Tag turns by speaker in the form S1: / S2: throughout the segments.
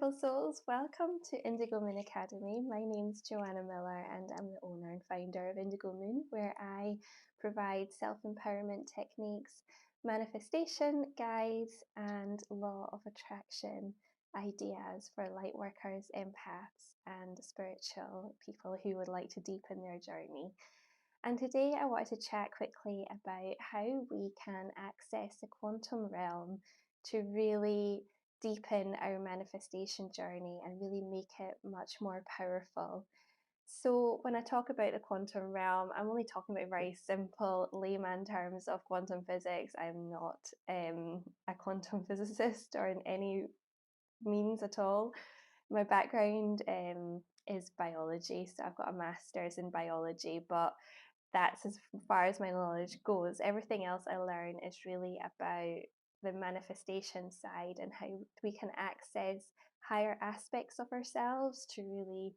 S1: beautiful souls. Welcome to Indigo Moon Academy. My name's Joanna Miller and I'm the owner and founder of Indigo Moon, where I provide self-empowerment techniques, manifestation guides, and law of attraction ideas for light workers, empaths, and spiritual people who would like to deepen their journey. And today I wanted to chat quickly about how we can access the quantum realm to really deepen our manifestation journey and really make it much more powerful. So when I talk about the quantum realm, I'm only talking about very simple layman terms of quantum physics. I'm not a quantum physicist or in any means at all. My background is biology, so I've got a master's in biology, but that's as far as my knowledge goes. Everything else I learn is really about the manifestation side and how we can access higher aspects of ourselves to really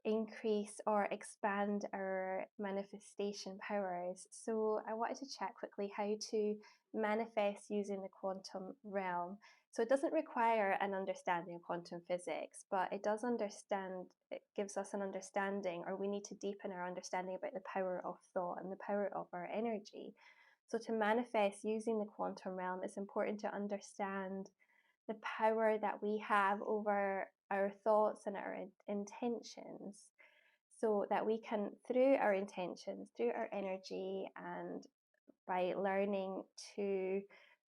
S1: increase or expand our manifestation powers. So I wanted to chat quickly how to manifest using the quantum realm. So it doesn't require an understanding of quantum physics, but it gives us an understanding, or we need to deepen our understanding about the power of thought and the power of our energy. So to manifest using the quantum realm, it's important to understand the power that we have over our thoughts and our intentions, so that we can, through our intentions, through our energy, and by learning to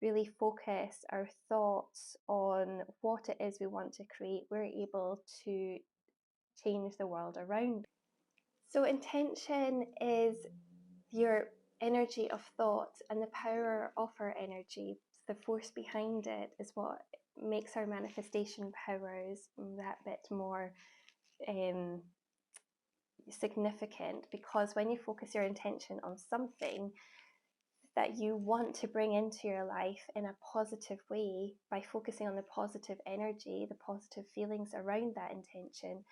S1: really focus our thoughts on what it is we want to create, we're able to change the world around. So intention is your energy of thought, and the power of our energy, the force behind it, is what makes our manifestation powers that bit more significant. Because when you focus your intention on something that you want to bring into your life in a positive way, by focusing on the positive energy, the positive feelings around that intention,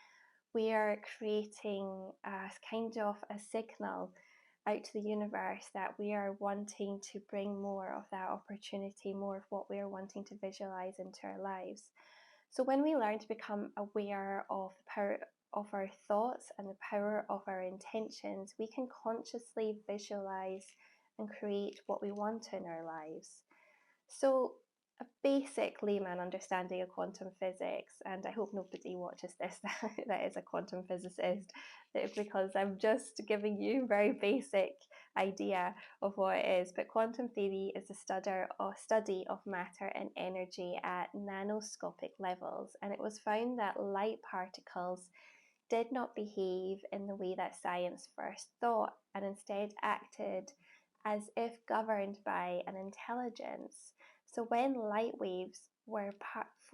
S1: we are creating a kind of a signal out to the universe that we are wanting to bring more of that opportunity, more of what we are wanting to visualize into our lives. So when we learn to become aware of the power of our thoughts and the power of our intentions, we can consciously visualize and create what we want in our lives. So a basic layman understanding of quantum physics, and I hope nobody watches this that is a quantum physicist, because I'm just giving you a very basic idea of what it is. But quantum theory is a study of matter and energy at nanoscopic levels, and it was found that light particles did not behave in the way that science first thought, and instead acted as if governed by an intelligence. So when light waves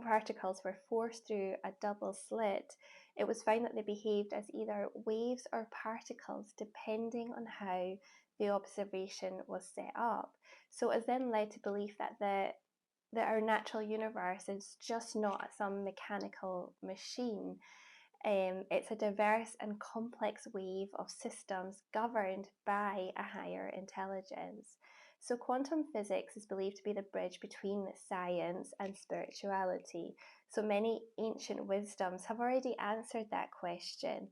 S1: particles were forced through a double slit, it was found that they behaved as either waves or particles depending on how the observation was set up. So it was then led to belief that our natural universe is just not some mechanical machine. It's a diverse and complex wave of systems governed by a higher intelligence. So quantum physics is believed to be the bridge between science and spirituality. So many ancient wisdoms have already answered that question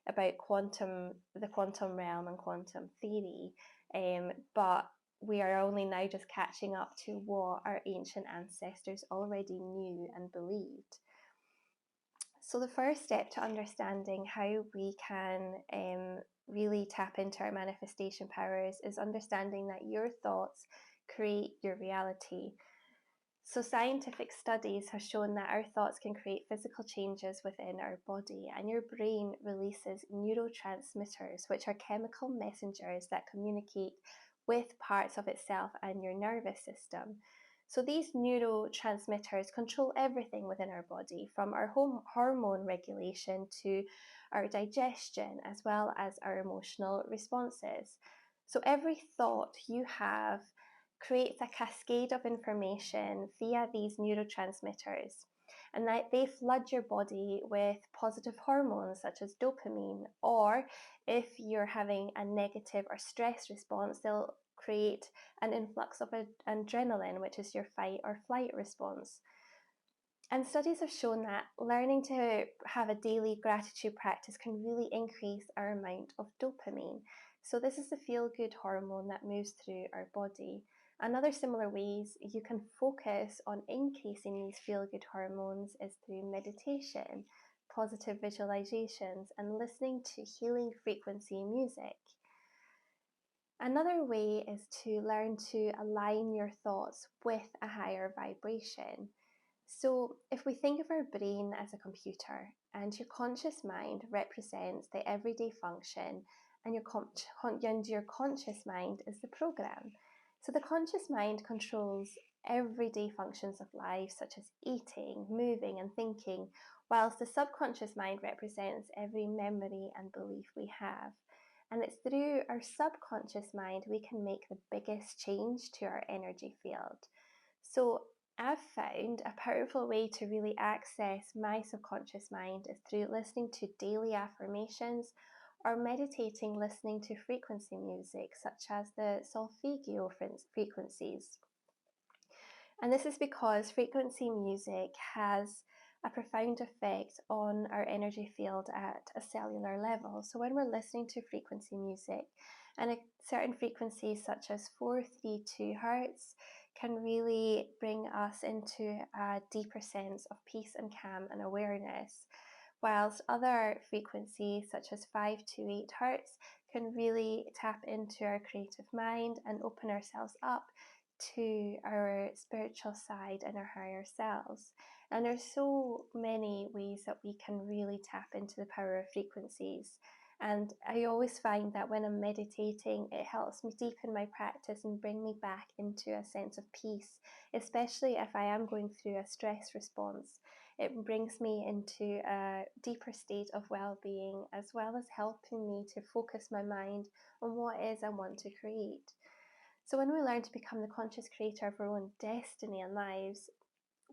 S1: about the quantum realm and quantum theory, but we are only now just catching up to what our ancient ancestors already knew and believed. So the first step to understanding how we can really tap into our manifestation powers is understanding that your thoughts create your reality. So scientific studies have shown that our thoughts can create physical changes within our body, and your brain releases neurotransmitters, which are chemical messengers that communicate with parts of itself and your nervous system. So these neurotransmitters control everything within our body, from our hormone regulation to our digestion, as well as our emotional responses. So every thought you have creates a cascade of information via these neurotransmitters, and that they flood your body with positive hormones such as dopamine, or if you're having a negative or stress response, they'll create an influx of adrenaline, which is your fight or flight response. And studies have shown that learning to have a daily gratitude practice can really increase our amount of dopamine. So this is the feel-good hormone that moves through our body. And other similar ways you can focus on increasing these feel-good hormones is through meditation, positive visualizations, and listening to healing frequency music. Another way is to learn to align your thoughts with a higher vibration. So if we think of our brain as a computer, and your conscious mind represents the everyday function, and your conscious mind is the program. So the conscious mind controls everyday functions of life, such as eating, moving, and thinking, whilst the subconscious mind represents every memory and belief we have. And it's through our subconscious mind we can make the biggest change to our energy field. So I've found a powerful way to really access my subconscious mind is through listening to daily affirmations or meditating listening to frequency music, such as the solfeggio frequencies. And this is because frequency music has a profound effect on our energy field at a cellular level. So when we're listening to frequency music, and a certain frequencies such as 432 hertz can really bring us into a deeper sense of peace and calm and awareness, whilst other frequencies such as 528 hertz can really tap into our creative mind and open ourselves up to our spiritual side and our higher selves. And there's so many ways that we can really tap into the power of frequencies. And I always find that when I'm meditating, it helps me deepen my practice and bring me back into a sense of peace, especially if I am going through a stress response. It brings me into a deeper state of well-being, as well as helping me to focus my mind on what it is I want to create. So when we learn to become the conscious creator of our own destiny and lives,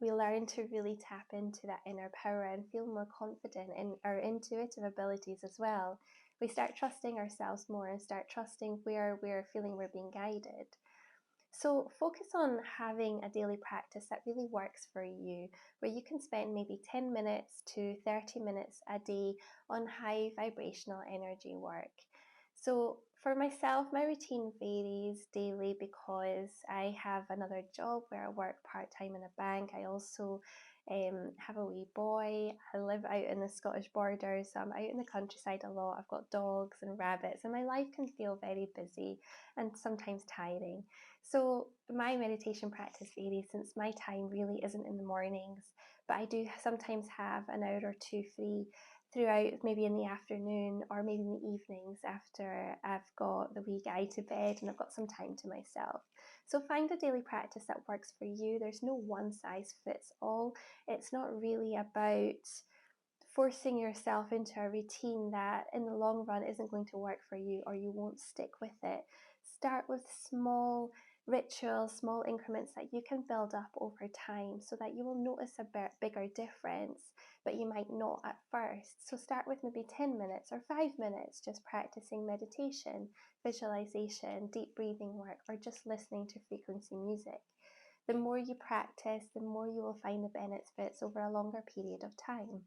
S1: we learn to really tap into that inner power and feel more confident in our intuitive abilities as well. We start trusting ourselves more and start trusting where we're feeling we're being guided. So focus on having a daily practice that really works for you, where you can spend maybe 10 minutes to 30 minutes a day on high vibrational energy work. So for myself, my routine varies daily because I have another job where I work part-time in a bank. I also have a wee boy. I live out in the Scottish borders, so I'm out in the countryside a lot. I've got dogs and rabbits, and my life can feel very busy and sometimes tiring. So my meditation practice varies since my time really isn't in the mornings, but I do sometimes have an hour or two free throughout, maybe in the afternoon or maybe in the evenings after I've got the wee guy to bed and I've got some time to myself. So find a daily practice that works for you. There's no one size fits all. It's not really about forcing yourself into a routine that in the long run isn't going to work for you or you won't stick with it. Start with small rituals, small increments that you can build up over time so that you will notice a bigger difference, but you might not at first. So start with maybe 10 minutes or 5 minutes just practicing meditation, visualization, deep breathing work, or just listening to frequency music. The more you practice, the more you will find the benefits over a longer period of time.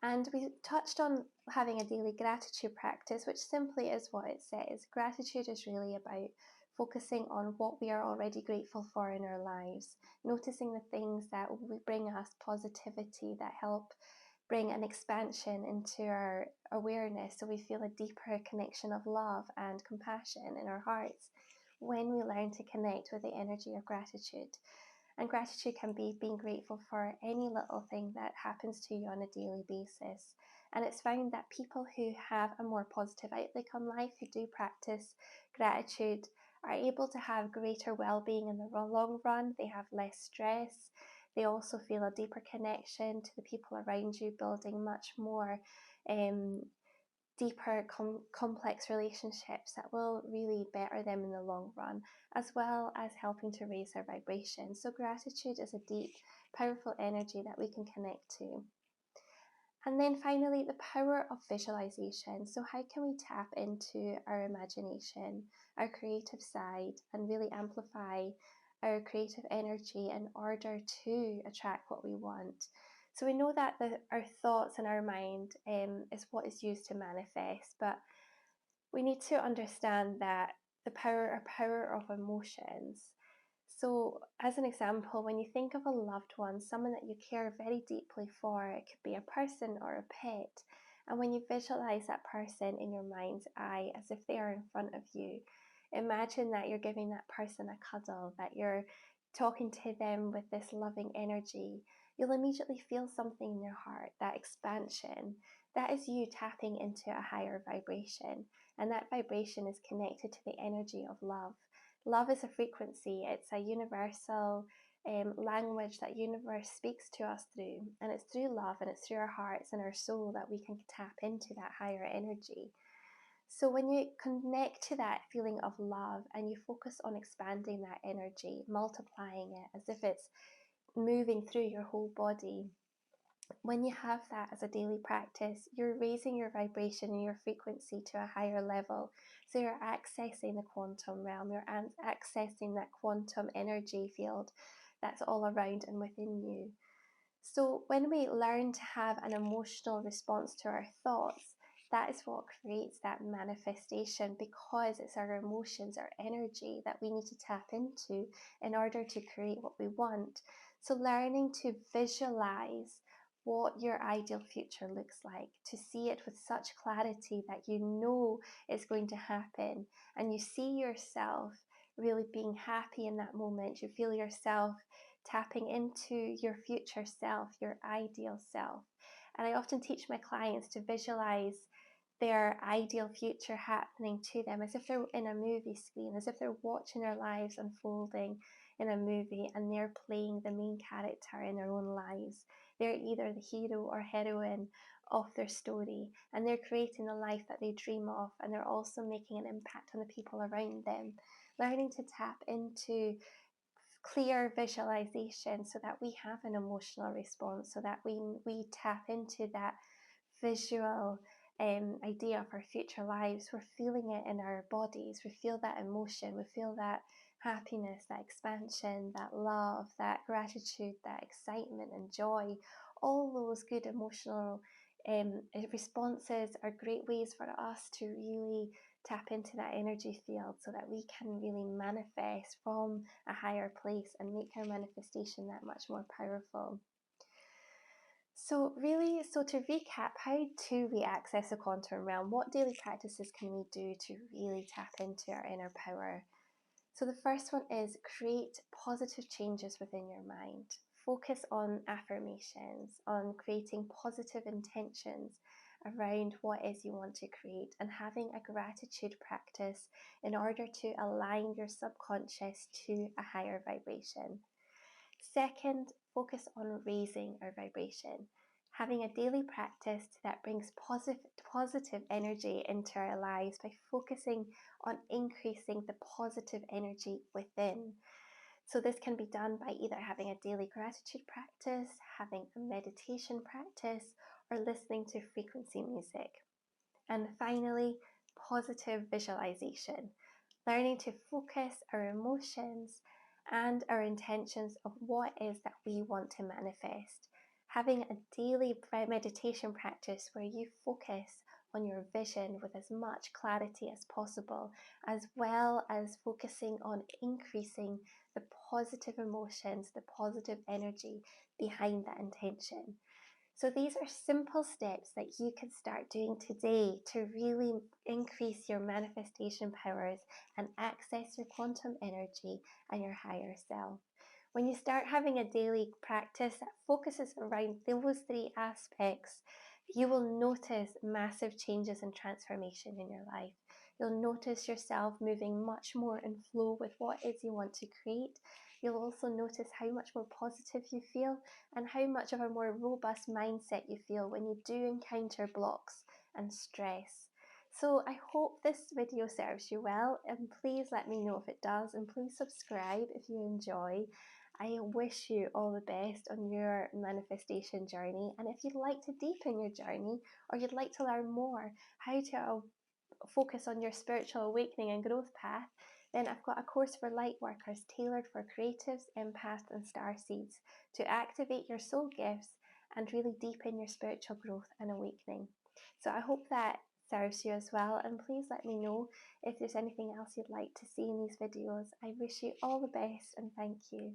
S1: And we touched on having a daily gratitude practice, which simply is what it says. Gratitude is really about focusing on what we are already grateful for in our lives, noticing the things that bring us positivity, that help bring an expansion into our awareness so we feel a deeper connection of love and compassion in our hearts when we learn to connect with the energy of gratitude. And gratitude can be being grateful for any little thing that happens to you on a daily basis. And it's found that people who have a more positive outlook on life, who do practice gratitude, are able to have greater well-being in the long run. They have less stress. They also feel a deeper connection to the people around you, building much more deeper, complex relationships that will really better them in the long run, as well as helping to raise their vibration. So gratitude is a deep, powerful energy that we can connect to. And then finally, the power of visualization. So how can we tap into our imagination, our creative side, and really amplify our creative energy in order to attract what we want. So we know that our thoughts and our mind is what is used to manifest, but we need to understand that our power of emotions. So, as an example, when you think of a loved one, someone that you care very deeply for, it could be a person or a pet, and when you visualize that person in your mind's eye as if they are in front of you, imagine that you're giving that person a cuddle, that you're talking to them with this loving energy. You'll immediately feel something in your heart, that expansion. That is you tapping into a higher vibration, and that vibration is connected to the energy of love. Love is a frequency, it's a universal language that universe speaks to us through, and it's through love and it's through our hearts and our soul that we can tap into that higher energy. So when you connect to that feeling of love and you focus on expanding that energy, multiplying it as if it's moving through your whole body, when you have that as a daily practice, you're raising your vibration and your frequency to a higher level. So you're accessing the quantum realm, you're accessing that quantum energy field that's all around and within you. So when we learn to have an emotional response to our thoughts, that is what creates that manifestation, because it's our emotions, our energy that we need to tap into in order to create what we want. So learning to visualize what your ideal future looks like, to see it with such clarity that you know it's going to happen, and you see yourself really being happy in that moment. You feel yourself tapping into your future self, your ideal self. And I often teach my clients to visualize their ideal future happening to them as if they're in a movie screen, as if they're watching their lives unfolding in a movie and they're playing the main character in their own lives. They're either the hero or heroine of their story, and they're creating the life that they dream of, and they're also making an impact on the people around them. Learning to tap into clear visualization so that we have an emotional response, so that we tap into that visual idea of our future lives. We're feeling it in our bodies, we feel that emotion, we feel that happiness, that expansion, that love, that gratitude, that excitement and joy. All those good emotional responses are great ways for us to really tap into that energy field so that we can really manifest from a higher place and make our manifestation that much more powerful. So to recap, how do we access the quantum realm? What daily practices can we do to really tap into our inner power? So the first one is create positive changes within your mind. Focus on affirmations, on creating positive intentions around what is you want to create, and having a gratitude practice in order to align your subconscious to a higher vibration. Second, focus on raising our vibration. Having a daily practice that brings positive energy into our lives by focusing on increasing the positive energy within. So this can be done by either having a daily gratitude practice, having a meditation practice, or listening to frequency music. And finally, positive visualization. Learning to focus our emotions and our intentions of what is that we want to manifest. Having a daily meditation practice where you focus on your vision with as much clarity as possible, as well as focusing on increasing the positive emotions, the positive energy behind that intention. So these are simple steps that you can start doing today to really increase your manifestation powers and access your quantum energy and your higher self. When you start having a daily practice that focuses around those three aspects, you will notice massive changes and transformation in your life. You'll notice yourself moving much more in flow with what it is you want to create. You'll also notice how much more positive you feel and how much of a more robust mindset you feel when you do encounter blocks and stress. So I hope this video serves you well, and please let me know if it does, and please subscribe if you enjoy. I wish you all the best on your manifestation journey, and if you'd like to deepen your journey or you'd like to learn more how to focus on your spiritual awakening and growth path, Then I've got a course for light workers tailored for creatives, empaths, and star seeds to activate your soul gifts and really deepen your spiritual growth and awakening. So I hope that serves you as well, and please let me know if there's anything else you'd like to see in these videos. I wish you all the best and thank you.